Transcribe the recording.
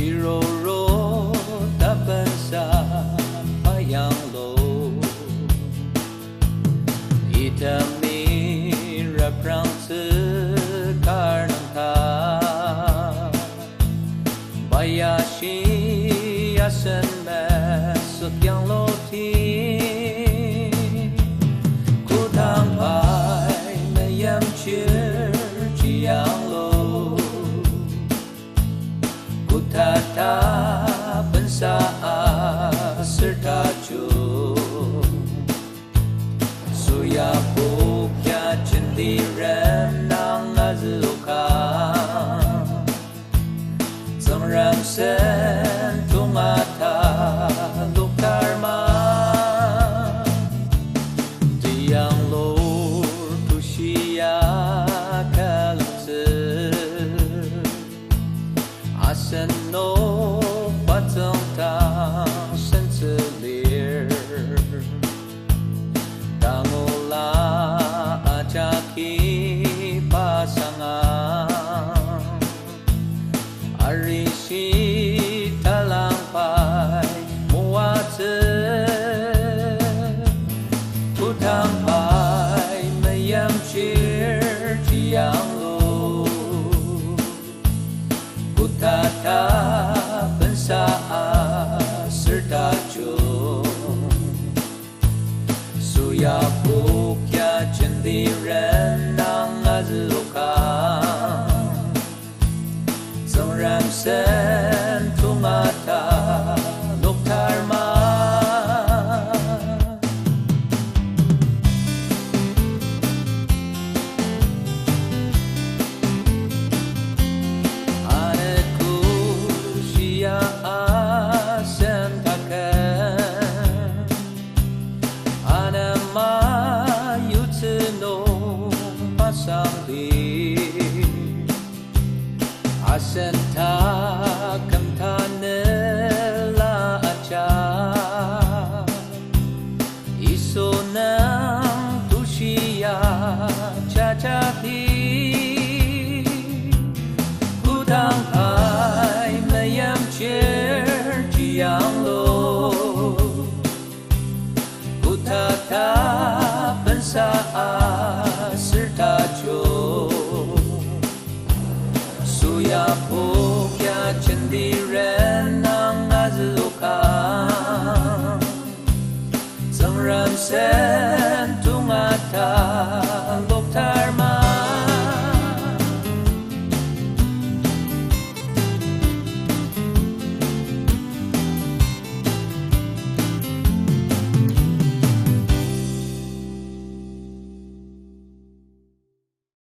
Chiroro tapansa payang lo Itami raprang se karnang ta Bayashi yasen me sukyang lo ti Kutang pai mayam chir chiang lo Kutata pensa serta chu Suya pukya cendiran nang azuka Zamram sen tungata lukarma Tiang lor tushia kalutse Asen no patong tang senselir Tangola ajaki pasangan Arishi talangpai muatse Kutangpai mayam chir tiang lo Kutata pensa serta jom Suya pukya cendiran nang azuka Zamram sen tungata loktarma Anetku sia asen kaken Anama yutsuno pasang di Asenta kamtanela acha Isonang tushia chachati Kutang pai mayam chir tiang lo Kutata pensa serta jom Suya pukya cendiran nang azuka Zamram sen tungata